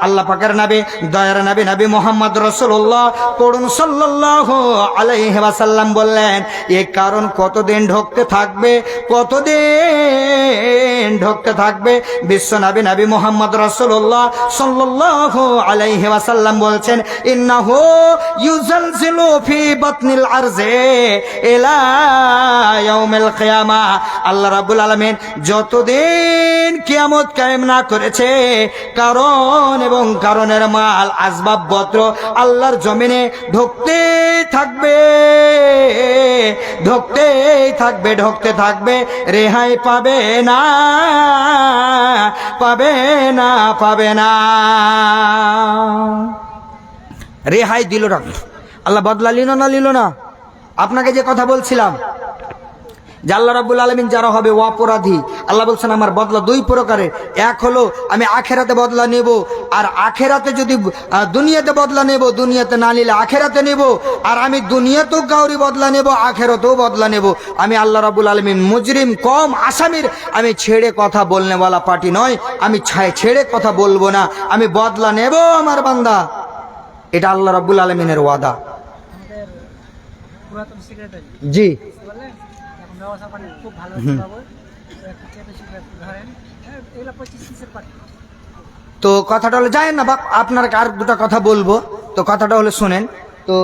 আল্লাহ পাকের নবী দয়ার নবী নবী মুহাম্মদ রাসূলুল্লাহ পড়ুন সাল্লাল্লাহু আলাইহি ওয়াসাল্লাম বললেন এই কারণ কতদিন ঢোকতে থাকবে, কতদিন ঢোকতে থাকবে। বিশ্ব নবী নবী মুহাম্মদ রাসূলুল্লাহ সাল্লাল্লাহু আলাইহি ওয়াসাল্লাম বলছেন ইন্নাহু ইউজালজিলু ফি বাতনিল আরজি ইলা ইয়াউমিল কিয়ামা। আল্লাহ রাব্বুল আলামিন যতদিন কিয়ামত কায়েম না করেছে কারণ এবং কারণের মাল আসবাবপত্র আল্লাহর জমিনে ঢুকতে থাকবে, ঢুকতে থাকবে, ঢুকতে থাকবে, রেহাই পাবে না, পাবে না, পাবে না। রেহাই দিল না আল্লাহ, বদলা নিল না, নিল না। আপনাকে যে কথা বলছিলাম যে আল্লাহ রাব্বুল আলামিন যারা হবে অপরাধী, আল্লাহ বলছেন আমার বদলা দুই প্রকারের, এক হলো আমি আখেরাতে বদলা নেব, আর আখেরাতে যদি দুনিয়াতে বদলা নেব, দুনিয়াতে না নিলে আখেরাতে নেব, আর আমি দুনিয়াতেও কাউরি বদলা নেব, আখেরাতেও বদলা নেব। আমি আল্লাহ রাব্বুল আলামিন মুজরিম কম আসামির আমি ছেড়ে কথা বলনেওয়ালা পার্টি নয়, আমি ছেড়ে কথা বলবো না, আমি বদলা নেব আমার বান্দা। এটা আল্লাহ রাব্বুল আলামিনের ওয়াদা। পুরাতন সেক্রেটারি জি এখন ব্যবসা পানি খুব ভালো পাবো, একটা ক্যাপাসিটি ধরেন এগুলো 25-30 পার্টি। তো কথাটা হলো যায় না বাপ, আপনার আর দুটো কথা বলবো, তো কথাটা হলো শুনেন, তো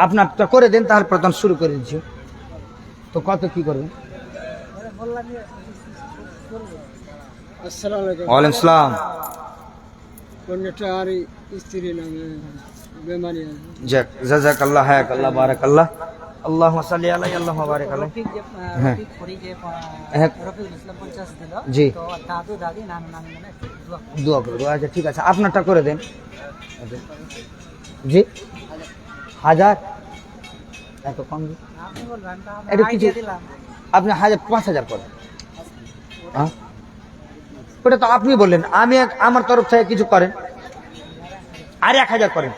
আপনারটা করে দেন, তারপর তখন শুরু করে দিচ্ছি। তো কত কি করবেন? বললাম যে আসসালামু আলাইকুম। ওয়ালাইকুম আসসালাম। কন্যাটা আর স্ত্রী নামে বেমানি আছে। যাক জাযাকাল্লাহ হায়াকাল্লাহ বারাকাল্লাহ, আল্লাহুম্মা সাল্লি আলাইহি আল্লাহুম্মা বারিক আলাইহি। রফিক যে হ্যাঁ। রফিক করি যে হ্যাঁ। রফিকুল ইসলাম 50 দিল, জি। তো দাদু দাদি নানু নানি মানে একটু দোয়া করুন। দোয়া করবো। আচ্ছা ঠিক আছে, আপনারটা করে দেন। জি 1000 এত কম জি? আপনি বলবেন তো একটু আমি কিছু আইডিয়া দিলাম। আপনি 5000 করেন। হ্যাঁ ওটা তো আপনি বললেন, আমি আমার তরফ থেকে কিছু করেন, আর 1000 করেন।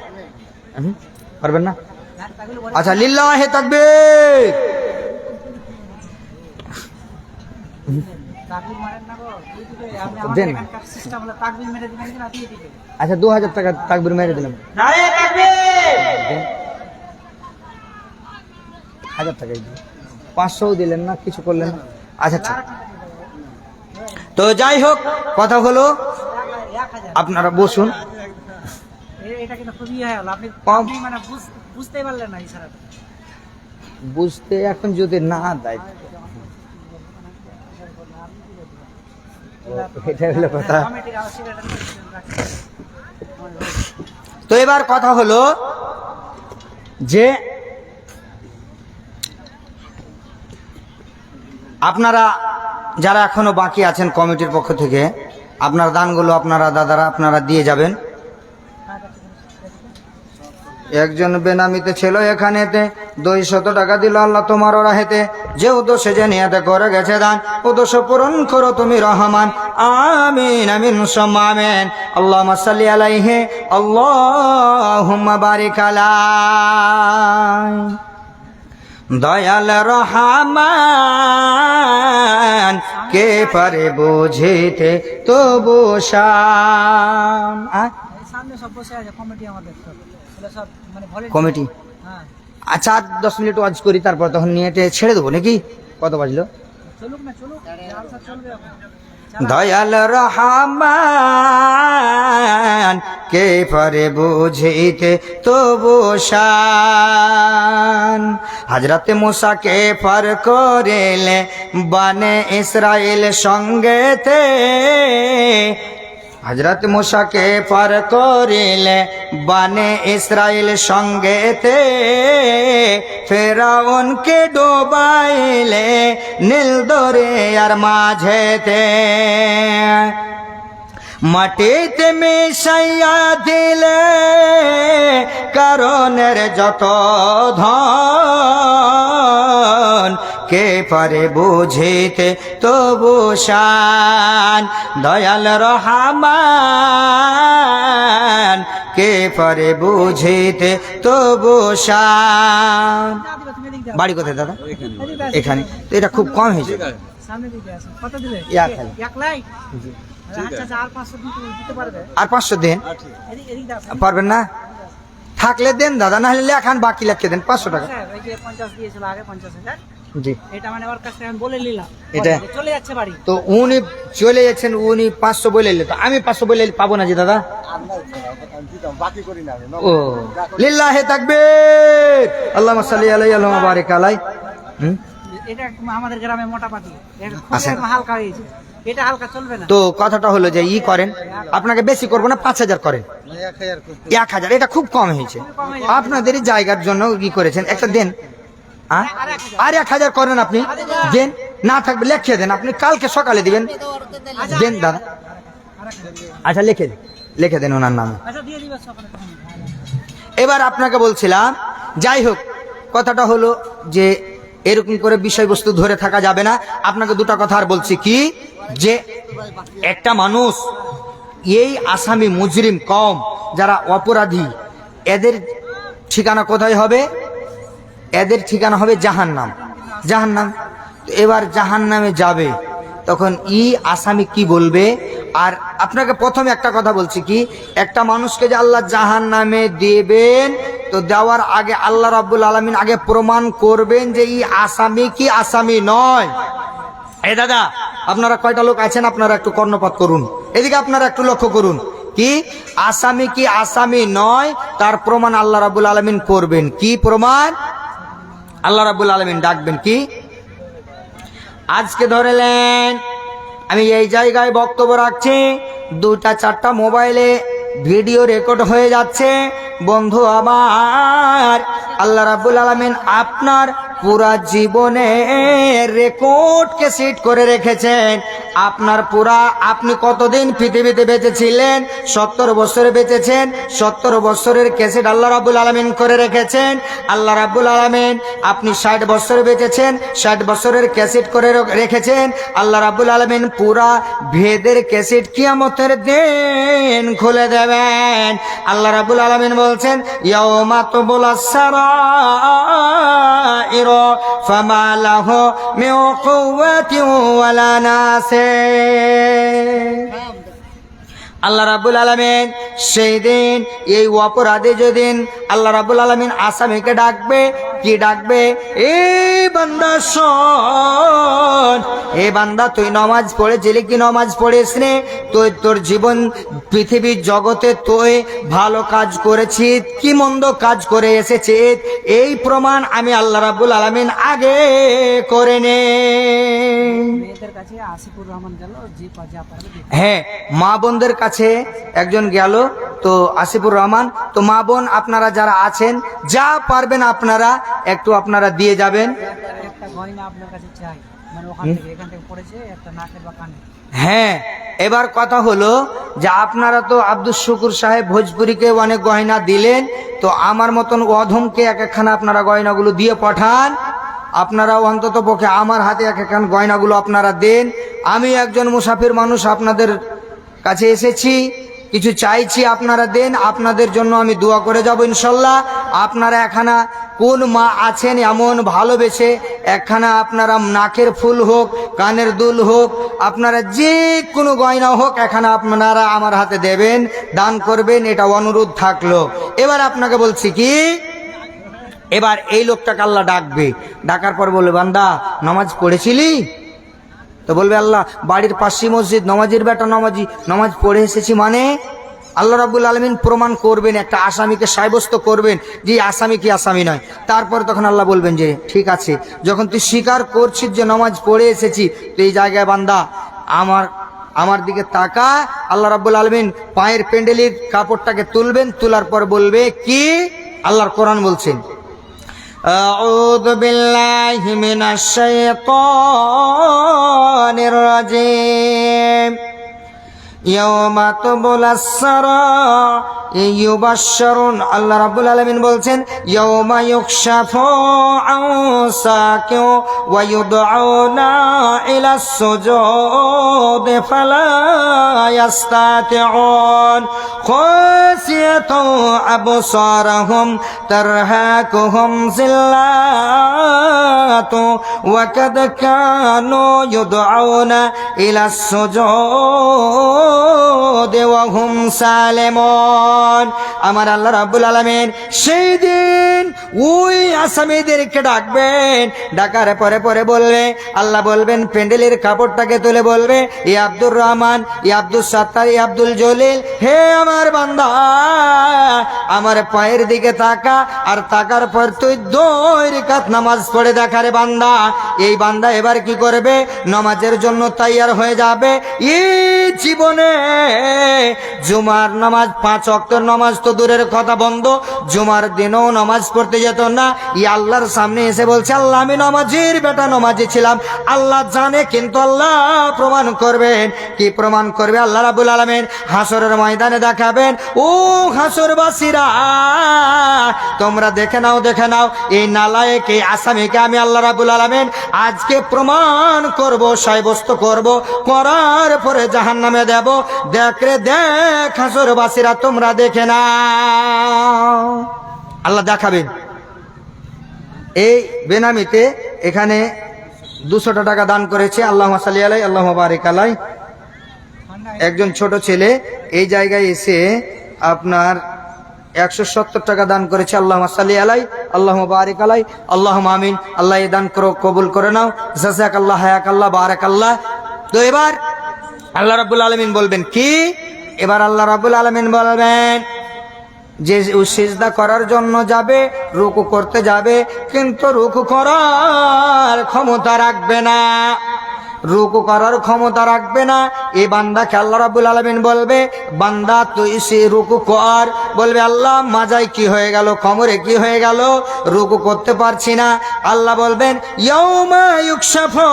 পারবেন না? হ্যাঁ, তাগুলো বলে আচ্ছা লিল্লাহি তাকবীর। তাকবীর মারেন না গো, দিয়ে দিবে। আমি দেন। আমাদের এখানকার সিস্টেম হলো তাকবীর মেরে দিবেন কিনা দিয়ে দিবে। আচ্ছা 2000 টাকা তাকবীর মেরে দিলাম। নারে তাকবীর। দেন। 1000 টাকাই দিন। 500 দিলেন না, কিছু করলেন না। আচ্ছা ঠিক। তো যাই হোক, কথা হলো 1000 আপনারা বসুন। এটা কিন্তু খুবই ইয়ে হলো, আপনি কম। আপনি মানে বুঝতেই পারলেন না ইশারাটা। বুঝতে এখন যদি না দেয়, এটা হলো কথা। কমিটির আবার সেক্রেটারি রাখছে। তো এবার কথা হলো যে আপনারা যারা এখনো বাকি আছেন কমিটির পক্ষ থেকে, আপনার দানগুলো আপনারা দাদারা আপনারা দিয়ে যাবেন। একজন বেনামিতে ছিল এখানেতে 200 টাকা দিল আল্লাহ তোমার রাহেতে, যে উদ্দেশ্যে যে নিয়াতে করে গেছে দান, উদ্দেশ্য পূরণ করো তুমি রহমান। আমিন আমিন সুম্মা আমিন। আল্লাহুম্মা সাল্লি আলাইহি আল্লাহুম্মা বারিক আলাইহি। দয়াল রহমান কে পারে বুঝিতে তবু শান। সামনে সব বসে আছে কমিটি আমাদের সব, এগুলো সব মানে volunteer। কমিটি, হ্যাঁ আচ্ছা 10 মিনিট ওয়াজ করি, তারপর তখন নিয়ে ছেড়ে দেবো নাকি? কত বাজলো? চলুক না, চলুক, জালসা চলবে এখন। দয়াল রহমান কে পারে বুঝিতে তবু শান। হযরতে মুসা কে পার করিলে বনে ইসরাইল সঙ্গেতে, হযরত মুসা কে পার করিলে বনে ইসরাইল সঙ্গেতে, ফেরাউনকে ডোবাইলে নীল দরিয়ার মাঝেতে, মাটিতে মিশাইয়া দিলে কারণের যত ধন, কে পারে বুঝিতে তবু শান। দয়াল রহমান কে পারে বুঝিতে তবু শান। বাড়ি কোথায় দাদা? এখানে। তো এটা খুব কম হয়েছে। সামনে দিকে আসো, কত দিলে? এক হাজার। এক লাখ? আচ্ছা আচ্ছা, আর 500 দিতে পারবে? আর 500 দেন, এদিক দাও। পারবেন না? থাকলে দেন দাদা, না হলে লেখান, বাকি লেখে দেন 500 টাকা। স্যার, এই যে 50 দিয়েছিল আগে, 50,000, জি, এটা মানে ওর কাছে আমি বলে নিলাম, এটা চলে যাচ্ছে বাড়ি। তো উনি চলে যাচ্ছেন, উনি 500 বলে নিলে, তো আমি 500 বলে পাবো না জি দাদা? ও লিল্লাহে তাকবীর, আল্লাহুম্মা সাল্লি আলাইহি আল্লাহুম্মা বারিক আলাইহি। এটা আমাদের গ্রামে মোটা পাটি, এটা খুব আচ্ছা। একদম হালকা হয়েছে, এটা হালকা চলবে না। তো কথাটা হলো যে ই করেন, আপনাকে বেশি করবো না, 5000 করেন। 1000 এটা খুব কম হয়েছে, আপনাদের জায়গার জন্য ই করেছেন, একটা দেন। আর 1000 করেন আপনি, দেন। না থাকবে লিখে দেন, আপনি কালকে সকালে দিবেন, দেন দাদা। আচ্ছা লিখে দেন ওনার নামে। আচ্ছা দিয়ে দিবে সকালে তখন। এবার আপনাকে বলছিলাম, যাই হোক, কথাটা হলো যে এরকম করে বিষয়বস্তু ধরে থাকা যাবে না। আপনাকে দুটো কথা আর বলছি, কি যে একটা মানুষ, এই আসামি মুজরিম কম যারা অপরাধী, এদের ঠিকানা কোথায় হবে? এদের ঠিকানা হবে জাহান্নাম। জাহান্নাম। তো এবার জাহান্নামে যাবে, তখন আসামি কি বলবে? আর আপনাকে প্রথমে একটা কথা বলছি, কি একটা মানুষকে যে আল্লাহ জাহান্নামে দেবেন, তো দেওয়ার আগে আল্লাহ রাব্বুল আলামিন আগে প্রমাণ করবেন যে আসামি কি আসামি নয়। এই দাদা, আপনারা কয়টা লোক আছেন? আপনারা একটু কর্ণপাত করুন, এদিকে আপনারা একটু লক্ষ্য করুন, কি আসামি কি আসামি নয়, তার প্রমাণ আল্লাহ রাব্বুল আলামিন করবেন। কি প্রমাণ? আল্লাহ রাব্বুল আলামিন ডাকবেন, কি আজকে ধরেলেন আমি এই জায়গায় বক্তব্য রাখছি, 2-4টা মোবাইলে ভিডিও রেকর্ড হয়ে যাচ্ছে। বন্ধু আমার, আল্লাহ রাব্বুল আলামিন আপনার পুরা জীবনে রেকর্ডকে সেট করে রেখেছেন। আপনার পুরা, আপনি কতদিন পৃথিবীতে বেঁচে ছিলেন? 70 বছরে বেঁচেছেন। 70 বছরের ক্যাসেট আল্লাহ রাব্বুল আলামিন করে রেখেছেন। আল্লাহ রাব্বুল আলামিন, আপনি 60 বছরে বেঁচেছেন, 60 বছরের ক্যাসেট করে রেখেছেন। আল্লাহ রাব্বুল আলামিন পুরা ভেদের ক্যাসেট কিয়ামতের দিন খুলে দেবেন। আল্লাহ রাব্বুল আলামিন বলছেন, ইয়াউমা তুবলাস সারাইর ফামা লাহু মিন কুওয়াতিন ওয়ালা নাসির। আল্লাহ রাব্বুল আলামিন সেই দিন, এই অপরাধে যেদিন আল্লাহ রাব্বুল আলামিন আসামিকে ডাকবে, কি ডাকবে? এই বান্দা শোন, এ বান্দা তুই নামাজ পড়েছিলি কি নামাজ পড়িস নে? তুই তোর জীবন পৃথিবীর জগতে তুই ভালো কাজ করেছিস কি মন্দ কাজ করে এসেছিস, এই প্রমাণ আমি আল্লাহ রাব্বুল আলামিন আগে করে নে। মেয়েদের কাছে আসিফুর রহমান গেল, যে যা পারবে দিবে। হ্যাঁ, মা বোনদের কাছে একজন গেল, তো আসিফুর রহমান, তো মা বোন আপনারা যারা আছেন, যা পারবেন আপনারা একটু আপনারা দিয়ে যাবেন। একটা গয়না আপনার কাছে চাই, মানে ওখান থেকে, এখান থেকে পড়েছে একটা নাকের বা কানে, হ্যাঁ, এবার কথা হলো যে আপনারা তো আব্দুল শুকুর সাহেব ভোজপুরিকে অনেক গয়না দিলেন, তো আমার মতন অধমকে এক একখানা আপনারা গয়নাগুলো দিয়ে পাঠান। আপনারা অন্তত পক্ষে আমার হাতে এক একখান গয়নাগুলো আপনারা দেন। আমি একজন মুসাফির মানুষ, আপনাদের কাছে এসেছি, কিছু চাইছি, আপনারা দেন। আপনাদের জন্য আমি দোয়া করে যাব ইনশাল্লাহ। আপনারা একখানা কোন মা আছেন এমন ভালোবেসে একখানা আপনারা নাকের ফুল হোক, কানের দুল হোক, আপনারা যে কোনো গয়না হোক এখানে আপনারা আমার হাতে দেবেন, দান করবেন, এটা অনুরোধ থাকলো। এবার আপনাকে বলছি কি, এবার এই লোকটাকে আল্লাহ ডাকবে, ডাকার পর বলবে, বান্দা নামাজ পড়েছিলি? তো বলবে আল্লাহ বাড়ির পাশে মসজিদ, নামাজের বেটা নামাজি, নামাজ পড়ে এসেছি। মানে আল্লাহ রাব্বুল আলামিন প্রমাণ করবেন, একটা আসামিকে সাব্যস্ত করবেন যে আসামি কি আসামি নয়। তারপর তখন আল্লাহ বলবেন যে ঠিক আছে, যখন তুই স্বীকার করছিস যে নামাজ পড়ে এসেছি, তো এই জায়গায় বান্দা আমার দিকে তাকা। আল্লাহ রাব্বুল আলামিন পায়ের পেন্ডেলের কাপড়টাকে তুলবেন, তোলার পর বলবে কি, আল্লাহর কোরআন বলছেন, আউযু বিল্লাহি মিনাশ শাইতানির রাজিম। ইয়াওমা তুবলাস সারাইর, আল্লাহ রাব্বুল আলামিন বলছেন, ইয়াওমা ইউকশাফু আন সাকিন ওয়া ইউদআউনা ইলাস সুজুদ ফালা ইস্তাতিউন খাসিয়াতু আবসারহুম তারহাকুহুম জিল্লাতু ওয়া কাদ কানু ইউদআউনা ইলাস সুজুদ ওয়া হুম সালিমুন। আমার আল্লাহ রাব্বুল আলামিন সেই দিন ওই আসামিদেরকে ডাকবেন, ডাকার পরে পরে বলবে, আল্লাহ বলবেন প্যান্ডেলের কাপড়টাকে তুলে বলবে, ই আব্দুর রহমান, ই আব্দুল সাত্তার, ই আব্দুল জলিল, হে আমার বান্দা আমার পায়ের দিকে তাকা, আর তাকার পর তুই 2 রাকাত নামাজ পড়ে দেখা রে বান্দা। এই বান্দা এবার কি করবে, নামাজের জন্য তৈয়ার হয়ে যাবে। এই জীবনে জুমার নামাজ, 5 ওয়াক্তের নামাজ তো দূরের কথা বন্ধ, জুমার দিনও নামাজ পড়তে যেত না। ই আল্লাহর সামনে এসে বলছে, আল্লাহ আমি নামাজের বেটা নামাজি ছিলাম। আল্লাহ জানে, কিন্তু আল্লাহ প্রমাণ করবেন। কি প্রমাণ করবে? আল্লাহ রাব্বুল আলামিন হাসরের ময়দানে দেখাবেন, ও হাসরবাসীরা তোমরা দেখে নাও, দেখে নাও এই নালায়েক, এই আসামিকে আমি আল্লাহ রাব্বুল আলামিন আজকে প্রমাণ করব, সাব্যস্ত করব, করার পরে জাহান্নামে দেব। দেখ রে দেখ হাসরবাসীরা, তোমরা দেখে নাও। আল্লাহ দেখাবেন। এই বেনামিতে এখানে 200 টাকা দান করেছে, আল্লাহুম্মা সাল্লি আলাইহি আল্লাহুম্মা বারিক আলাইহি। একজন ছোট ছেলে এই জায়গায় এসে আপনার 170 টাকা দান করেছে, আল্লাহুম্মা সাল্লি আলাইহি আল্লাহুম্মা বারিক আলাইহি, আল্লাহুম্মা আমিন। আল্লাহ এই দান কবুল করে নাও, জাযাকাল্লাহ, হায়াকাল্লাহ, বারাকাল্লাহ। তো এবার আল্লাহ রাব্বুল আলামিন বলবেন কি, এবার আল্লাহ রাব্বুল আলামিন বলবেন যে ও সিজদা করার জন্য যাবে, রুকু করতে যাবে, কিন্তু রুকু করার ক্ষমতা রাখবে না, রুকু করার ক্ষমতা রাখবে না। এই বান্দাকে আল্লাহ রাব্বুল আলামিন বলবে, বান্দা তুই সে রুকু কর। বলবে আল্লাহ মাজায় কি হয়ে গেল, কোমরে কি হয়ে গেল, রুকু করতে পারছি না। আল্লাহ বলবেন, ইয়াউমা ইউকশাফু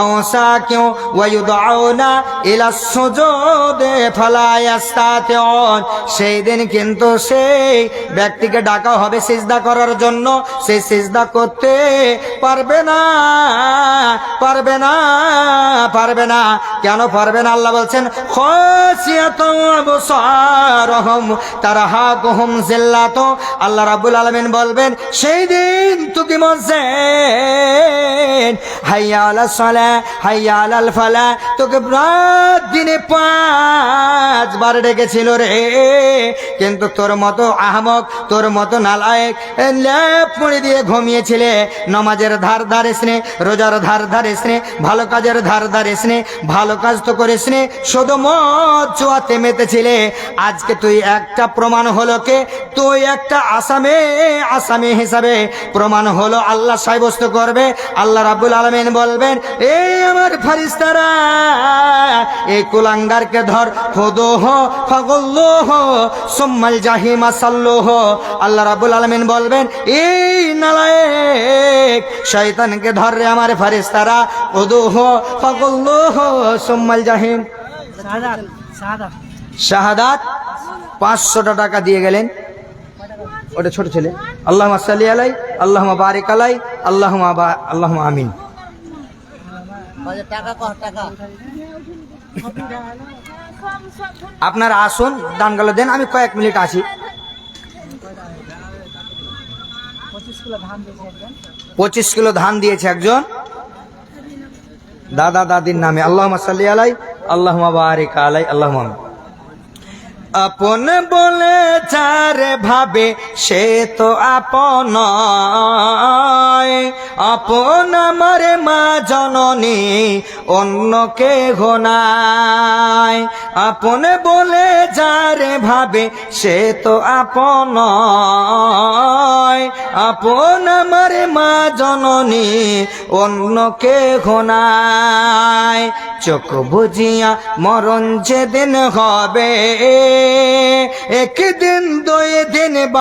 আন সাকিন ওয়া ইউদআউনা ইলাস সুজুদি ফালা ইস্তাতিউন। সেই দিন কিন্তু সেই ব্যক্তিকে ডাকা হবে সিজদা করার জন্য, সে সিজদা করতে পারবে না, পারবে না, পারবে না। কেন পারবে না? আল্লাহ বলছেন, খাসিয়াতু আবসারহুম তারহাকুহুম জিল্লাতু। আল্লাহ রাব্বুল আলামিন বলবেন সেই দিন তুকি মসজিদ হাইয়া আলাস সালাহ হাইয়া আলাল ফালাহ, তোকে রাত দিনে 5 বার ডেকেছিল রে, কিন্তু তোর মতো আহমক, তোর মতো নালায়েক লেপ মুড়ি দিয়ে ঘুমিয়েছিলে, নামাজের ধার ধারিস নে, রোজার ধার ধারিস নে, ভালো কাজের ধার ধারিস নে, ভালো কাজ তো করিস নে, শুধু মদ জুয়াতে মেতেছিলে। আজকে তুই একটা প্রমাণ হলো কে, তুই একটা আসামি হিসাবে প্রমাণ হলো, আল্লাহ সাব্যস্ত করবে। আল্লাহ রাব্বুল আলামিন বলবেন, এই আমার ফেরেশতারা এই কুলাঙ্গারকে ধর, খুদুহ ফাগুল্লুহ সুম্মাল জাহিমা সাল্লুহ। আল্লাহ রাব্বুল আলামিন বলবেন, এই নালায়েক শয়তানকে ধর রে আমার ফেরেশতারা, খুদুহ ফাগুল্লুহ সুম্মাল জাহিম। শাহাদাত 500 টাকা দিয়ে গেলেন। ওটা ছোট ছেলে। আল্লাহুম্মা সাল্লি আলাই, আল্লাহুম্মা বারিক আলাই, আল্লাহুম্মা আমিন। আপনারা আসুন, দানগুলো দেন, আমি কয়েক মিনিট আছি। 25 কিলো ধান দিয়েছে একজন দাদা দাদির নামে। আল্লাহুম্মা সাল্লি আলাই, আল্লাহুম্মা বারিক আলাই, আল্লাহুম্মা আমিন। আপন বলে যারে ভাবে সে তো আপন, আপন আমার মা জননী অন্য কে ঘনাই। আপন বলে যারে ভাবে সে তো আপন, আপন আমার মা জননী অন্য কে ঘনাই। চোখ বুঝিয়া মরণ যেদিন হবে, একদিন 2 দিন